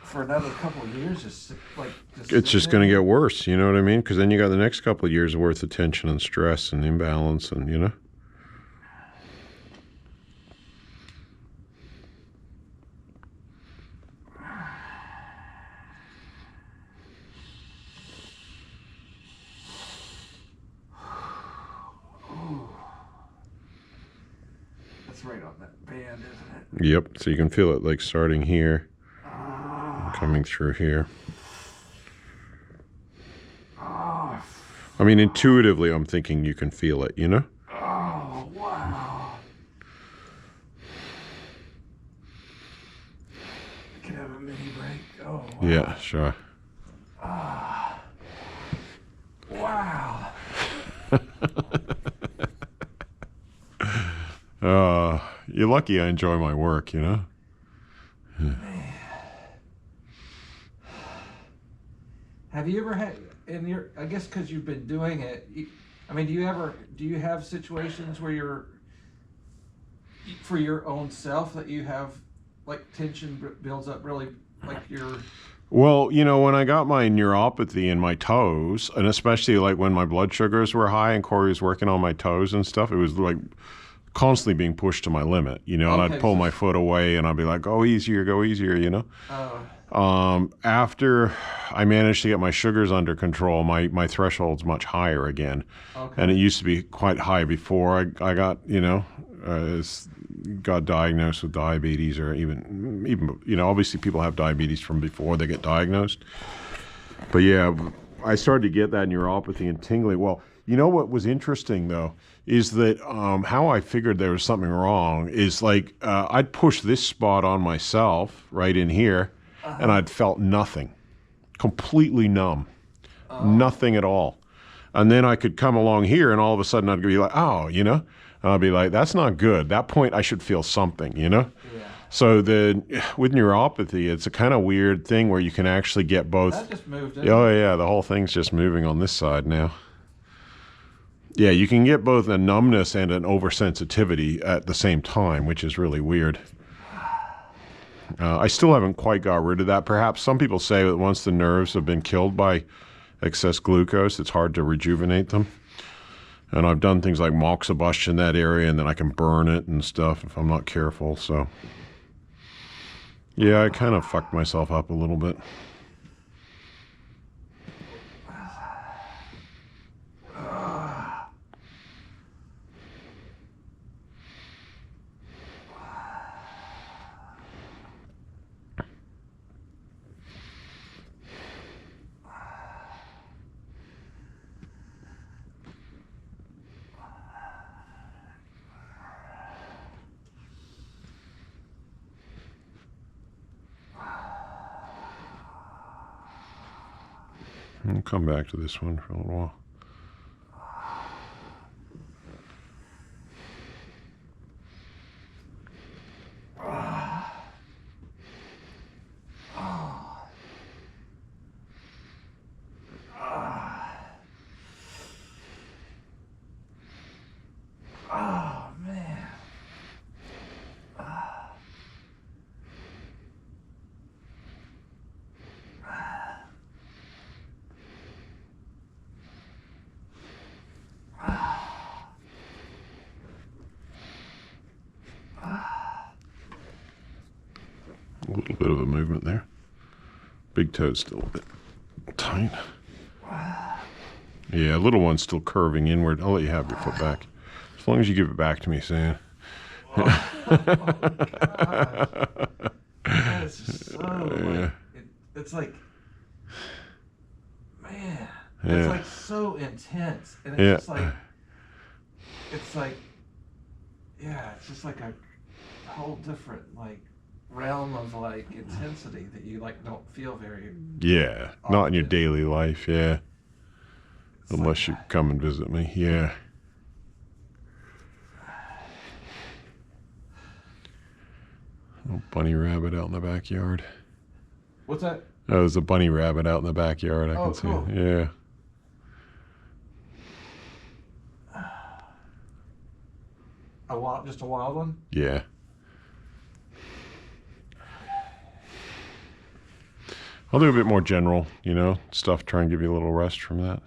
for another couple of years, it's just going to get worse, you know what I mean? Because then you got the next couple of years worth of tension and stress and imbalance and, you know. That's right on that band, isn't it? Yep, so you can feel it like starting here and coming through here. I mean, intuitively, I'm thinking you can feel it, you know? Oh, wow. Can I have a mini break? Oh, wow. Yeah, sure. Wow. You're lucky I enjoy my work, you know? Man. Have you ever had, I guess because you've been doing it, I mean, do you have situations where for your own self, that you have, like, tension builds up really, like Well, you know, when I got my neuropathy in my toes, and especially like when my blood sugars were high and Corey was working on my toes and stuff, it was like constantly being pushed to my limit, you know, and I'd pull my foot away and I'd be like, go easier, you know? After I managed to get my sugars under control, my threshold's much higher again. Okay. And it used to be quite high before I got, you know, got diagnosed with diabetes, or even, you know, obviously people have diabetes from before they get diagnosed. But yeah, I started to get that neuropathy and tingling. Well, you know what was interesting though, is that how I figured there was something wrong is like I'd push this spot on myself right in here, and I'd felt nothing, completely numb, nothing at all. And then I could come along here and all of a sudden I'd be like, oh, you know, and I'd be like, that's not good. That point I should feel something, you know? Yeah. So with neuropathy, it's a kind of weird thing where you can actually get both. That just moved. Oh yeah, the whole thing's just moving on this side now. Yeah, you can get both a numbness and an oversensitivity at the same time, which is really weird. I still haven't quite got rid of that. Perhaps some people say that once the nerves have been killed by excess glucose, it's hard to rejuvenate them. And I've done things like moxibustion in that area, and then I can burn it and stuff if I'm not careful. So yeah, I kind of fucked myself up a little bit. I'll come back to this one for a little while. Oh, man. A little bit of a movement there. Big toe's still a bit tight. Yeah, little one's still curving inward. I'll let you have your foot back. As long as you give it back to me, Sam. That is just so, it's like, man, it's like so intense. And it's just like, yeah, it's just like a whole different, like, realm of, like, intensity that you, like, don't feel very not in your daily life, yeah. It's Unless you come and visit me, yeah. Oh, bunny rabbit out in the backyard. What's that? Oh, there's a bunny rabbit out in the backyard. I can see. Cool. Yeah. Just a wild one? Yeah. I'll do a bit more general, you know, stuff. Try and give you a little rest from that.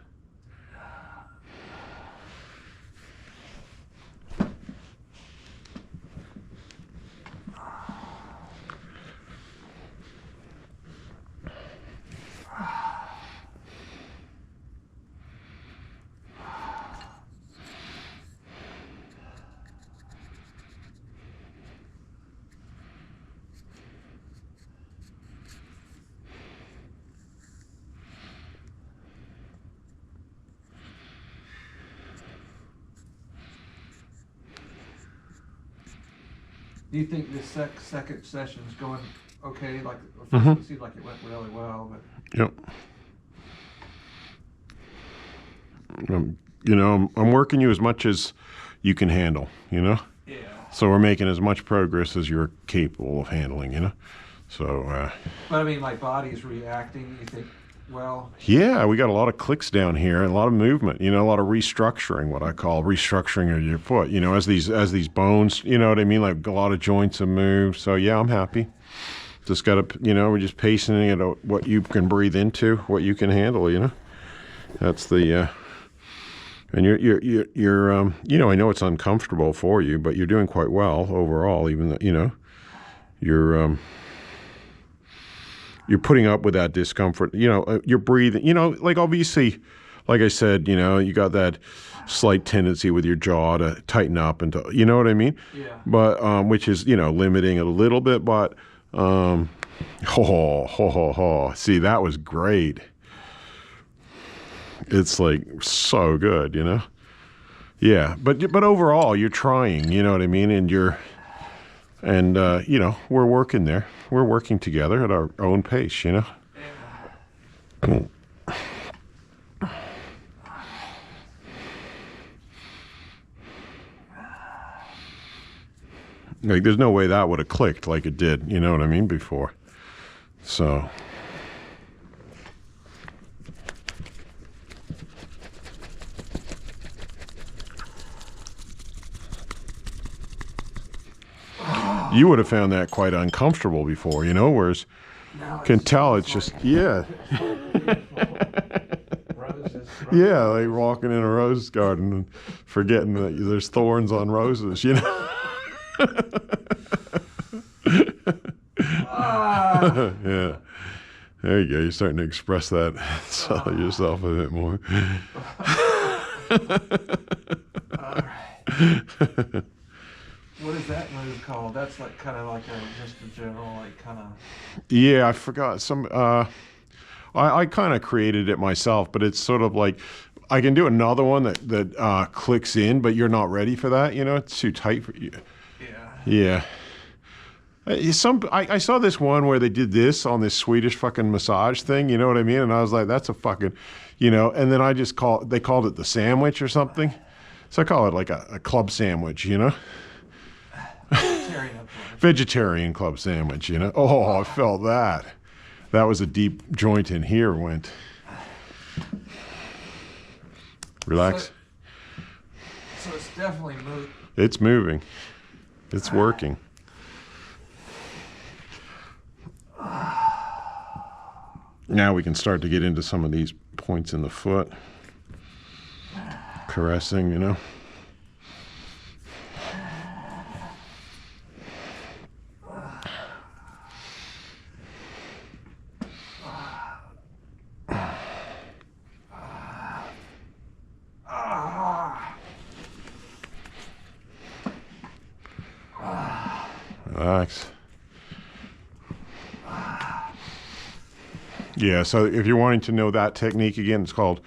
Do you think this second session's going okay? Like, the first one seemed like it went really well, but. Yep. You know, I'm working you as much as you can handle, you know? Yeah. So we're making as much progress as you're capable of handling, you know? So, But I mean, my body's reacting, you think, well. yeah, we got a lot of clicks down here and a lot of movement, you know, a lot of restructuring, what I call restructuring of your foot, you know, as these bones, you know what I mean? Like a lot of joints have moved. So yeah, I'm happy. Just got to, you know, we're just pacing it at what you can breathe into, what you can handle, you know? That's the, and you're, you know, I know it's uncomfortable for you, but you're doing quite well overall, even though, you know, you're putting up with that discomfort, you know, you're breathing, you know, like obviously, like I said, you know, you got that slight tendency with your jaw to tighten up and to, you know what I mean? Yeah. But, which is, you know, limiting it a little bit, but, see, that was great. It's like so good, you know? Yeah, but overall, you're trying, you know what I mean? And you know, we're working there. We're working together at our own pace, you know? Yeah. Like, there's no way that would have clicked like it did, you know what I mean, before. So... You would have found that quite uncomfortable before, you know, whereas can tell it's just, yeah. Roses. Yeah, like walking in a rose garden and forgetting that there's thorns on roses, you know. Yeah. There you go. You're starting to express that yourself a bit more. All right. What is that move called? That's like kind of like just a general, like kind of. Yeah, I forgot some. I kind of created it myself, but it's sort of like I can do another one that clicks in, but you're not ready for that. You know, it's too tight for you. Yeah. Yeah. I saw this one where they did this on this Swedish fucking massage thing. You know what I mean? And I was like, that's a fucking, you know. And then they called it the sandwich or something. So I call it like a club sandwich. You know. Vegetarian club sandwich, you know. Oh, I felt that. That was a deep joint in here. Went. Relax. So it's definitely moving. It's moving. It's working. Now we can start to get into some of these points in the foot. Caressing, you know. Relax. Yeah, so if you're wanting to know that technique again, it's called,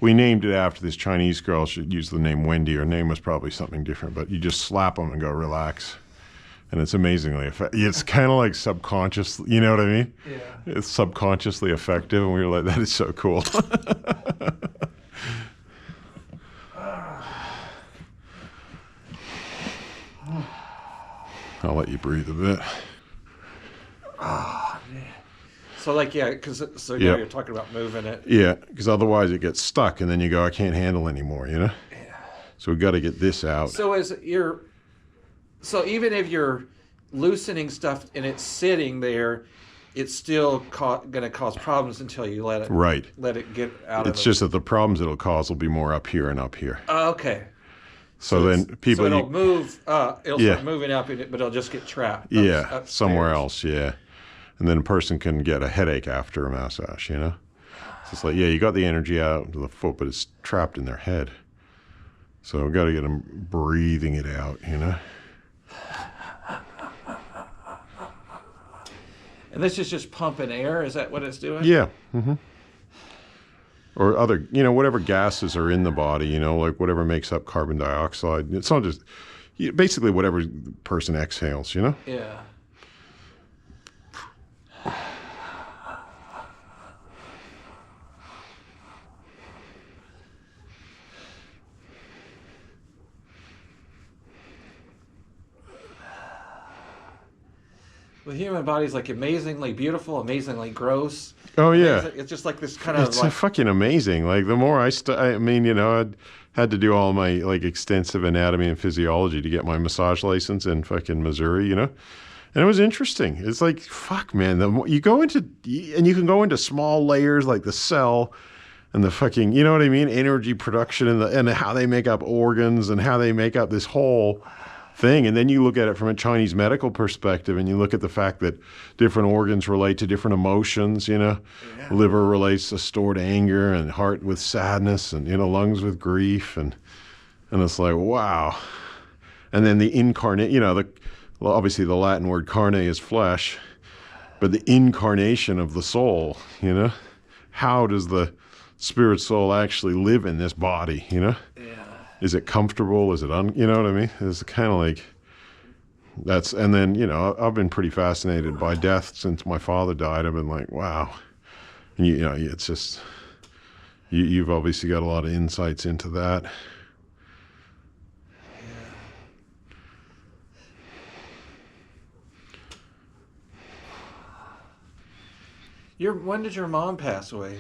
we named it after this Chinese girl. She used the name Wendy. Her name was probably something different, but you just slap them and go relax. And it's amazingly effective. It's kind of like subconscious, you know what I mean? Yeah. It's subconsciously effective, and we were like, that is so cool. I'll let you breathe a bit. Oh, man. So like, yeah, because now Yep. you're talking about moving it. Yeah, because otherwise it gets stuck, and then you go, I can't handle anymore, you know? Yeah. So we got to get this out. So so even if you're loosening stuff and it's sitting there, it's still going to cause problems until you let it Right. get out of It's just that the problems it'll cause will be more up here and up here. Okay. So then people... So it'll move up. It'll Yeah. start moving up, but it'll just get trapped. Yeah, upstairs. somewhere else, yeah. And then a person can get a headache after a massage, you know? It's just like, yeah, you got the energy out to the foot, but it's trapped in their head. So we've got to get them breathing it out, you know? And this is just pumping air? Is that what it's doing? Yeah. Mm-hmm. Or other, you know, whatever gases are in the body, you know, like whatever makes up carbon dioxide. It's not just, basically whatever the person exhales, you know? Yeah. The human body's like amazingly beautiful, amazingly gross. Oh, yeah. It's just like this kind of It's fucking amazing. Like the more I mean, you know, I'd had to do all my like extensive anatomy and physiology to get my massage license in fucking Missouri, you know? And it was interesting. It's like, fuck, man, the more you go into, and you can go into small layers like the cell and the fucking, you know what I mean? Energy production and how they make up organs and how they make up this whole thing. And then you look at it from a Chinese medical perspective and you look at the fact that different organs relate to different emotions, you know, liver relates to stored anger and heart with sadness and, you know, lungs with grief. And it's like, wow. And then the incarnate, you know, obviously the Latin word carne is flesh, but the incarnation of the soul, you know, how does the spirit soul actually live in this body, you know? Is it comfortable? Is it you know what I mean? It's kind of like, and then, you know, I've been pretty fascinated by death since my father died. I've been like, wow. And you know, it's just, you've obviously got a lot of insights into that. When did your mom pass away?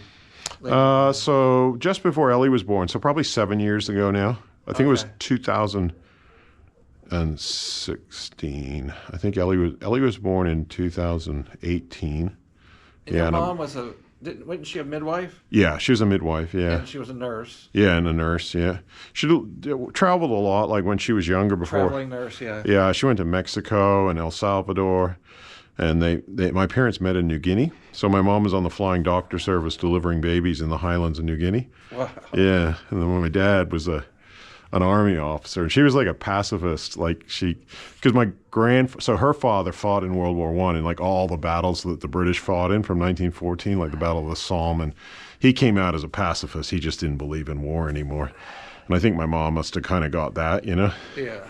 So just before Ellie was born, so probably 7 years ago now. I think it was 2016. I think Ellie was born in 2018. And your mom wasn't she a midwife? Yeah, she was a midwife, yeah. And she was a nurse. Yeah, and a nurse, yeah. She traveled a lot, like when she was younger before. Traveling nurse, yeah. Yeah, she went to Mexico and El Salvador. And my parents met in New Guinea. So my mom was on the flying doctor service delivering babies in the highlands of New Guinea. Wow. Yeah. And then my dad was an army officer. And she was like a pacifist. Like because so her father fought in World War I and like all the battles that the British fought in from 1914, like the Battle of the Somme. And he came out as a pacifist. He just didn't believe in war anymore. And I think my mom must have kind of got that, you know? Yeah.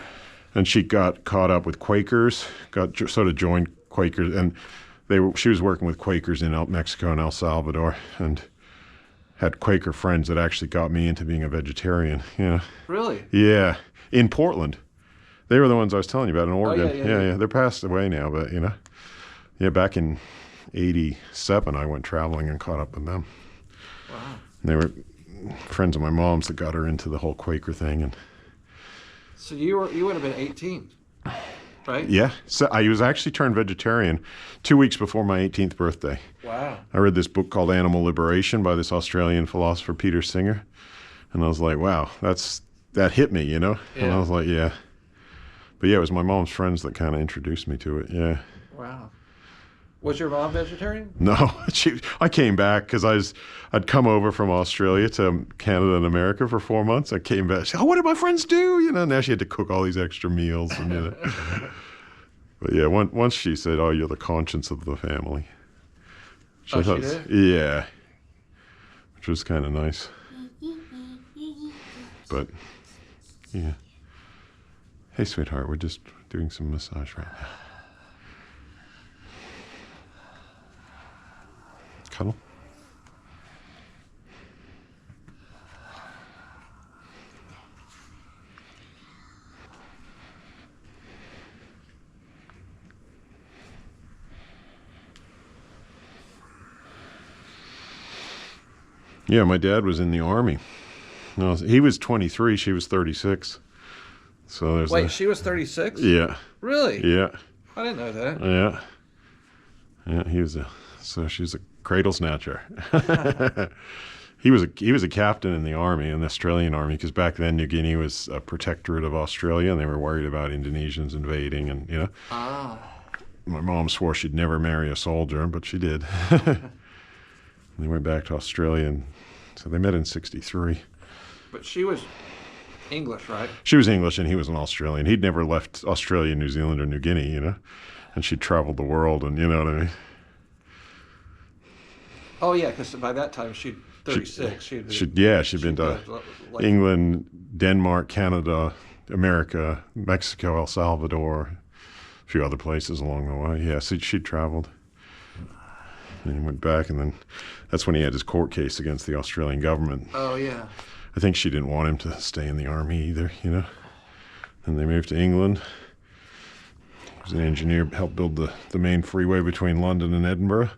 And she got caught up with Quakers, sort of joined Quakers, and she was working with Quakers in Mexico and El Salvador, and had Quaker friends that actually got me into being a vegetarian. You know? Really? Yeah, in Portland. They were the ones I was telling you about in Oregon. Oh, yeah. They're passed away now, but you know, yeah, back in '87, I went traveling and caught up with them. Wow. And they were friends of my mom's that got her into the whole Quaker thing, and. So you would have been 18. Right? Yeah. So I was actually turned vegetarian 2 weeks before my 18th birthday. Wow. I read this book called Animal Liberation by this Australian philosopher, Peter Singer. And I was like, wow, that hit me, you know? Yeah. And I was like, yeah. But yeah, it was my mom's friends that kind of introduced me to it. Yeah. Wow. Was your mom vegetarian? No, I came back because I'd come over from Australia to Canada and America for 4 months. I came back. She said, oh, what did my friends do? You know, now she had to cook all these extra meals. And, you know. But yeah, once she said, oh, you're the conscience of the family. She did? Yeah. Which was kind of nice. But, yeah. Hey, sweetheart, we're just doing some massage right now. Cuddle. Yeah, my dad was in the Army. No, he was 23, she was 36. So there's Wait, she was 36? Yeah. Really? Yeah. I didn't know that. Yeah. Yeah, she was a cradle snatcher. He was a captain in the army, in the Australian army, because back then New Guinea was a protectorate of Australia, and they were worried about Indonesians invading, and Ah. My mom swore she'd never marry a soldier, but she did. They went back to Australia, and so they met in '63. But she was English, right? She was English, and he was an Australian. He'd never left Australia, New Zealand, or New Guinea, and she'd traveled the world, and you know what I mean. Oh yeah, because by that time she'd 36. She'd been to England, Denmark, Canada, America, Mexico, El Salvador, a few other places along the way. Yeah, so she'd traveled. And he went back, and then that's when he had his court case against the Australian government. Oh yeah. I think she didn't want him to stay in the army either, And they moved to England. He was an engineer, helped build the main freeway between London and Edinburgh.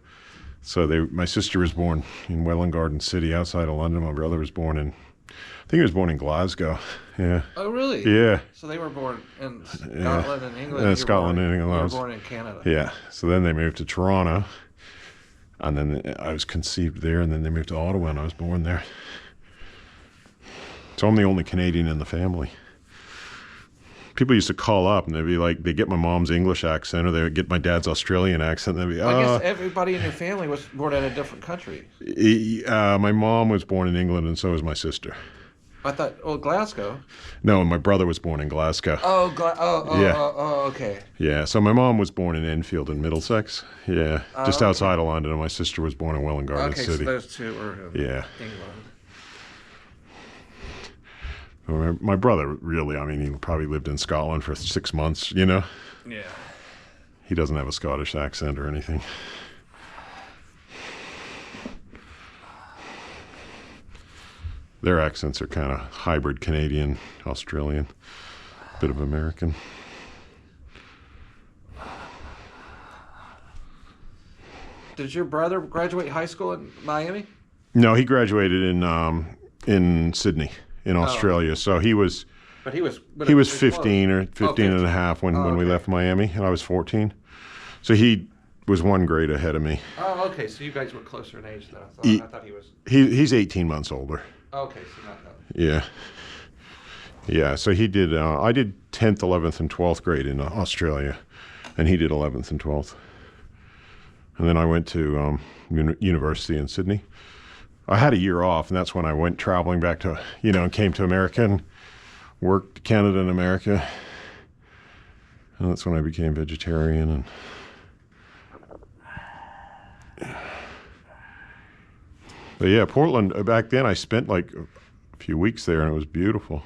So my sister was born in Welwyn Garden City, outside of London. My brother was born in Glasgow. Yeah. Oh really? Yeah. So they were born in Scotland and England. Yeah, Scotland and England. You were born in Canada. Yeah. So then they moved to Toronto, and then I was conceived there, and then they moved to Ottawa, and I was born there. So I'm the only Canadian in the family. People used to call up, and they'd be like, they get my mom's English accent, or they would get my dad's Australian accent. And they'd be, I guess everybody in your family was born in a different country. My mom was born in England, and so was my sister. I thought, Glasgow. No, my brother was born in Glasgow. Oh, okay. Yeah, so my mom was born in Enfield in Middlesex. Yeah, just outside of London, and my sister was born in Welwyn Garden City. Okay, so those two were in England. My brother, really, he probably lived in Scotland for 6 months, Yeah. He doesn't have a Scottish accent or anything. Their accents are kind of hybrid Canadian, Australian, bit of American. Did your brother graduate high school in Miami? No, he graduated in Sydney, in Australia. So he was 15 or 15 and a half when we left Miami, and I was 14. So he was one grade ahead of me. Oh, okay. So you guys were closer in age than I thought he was. He's 18 months older. Okay, so not. Yeah. Yeah, so he did, I did 10th, 11th, and 12th grade in Australia, and he did 11th and 12th. And then I went to university in Sydney. I had a year off, and that's when I went traveling back to, and came to America and worked Canada and America. And that's when I became vegetarian. And but yeah, Portland, back then I spent like a few weeks there, and it was beautiful.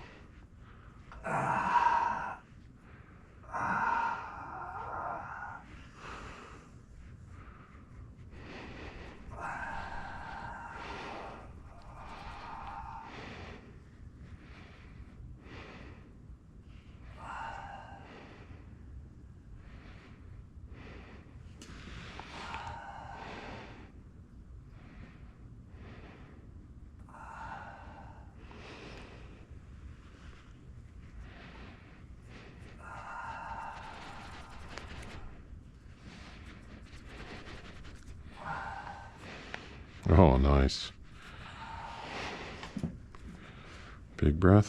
Oh, nice. Big breath.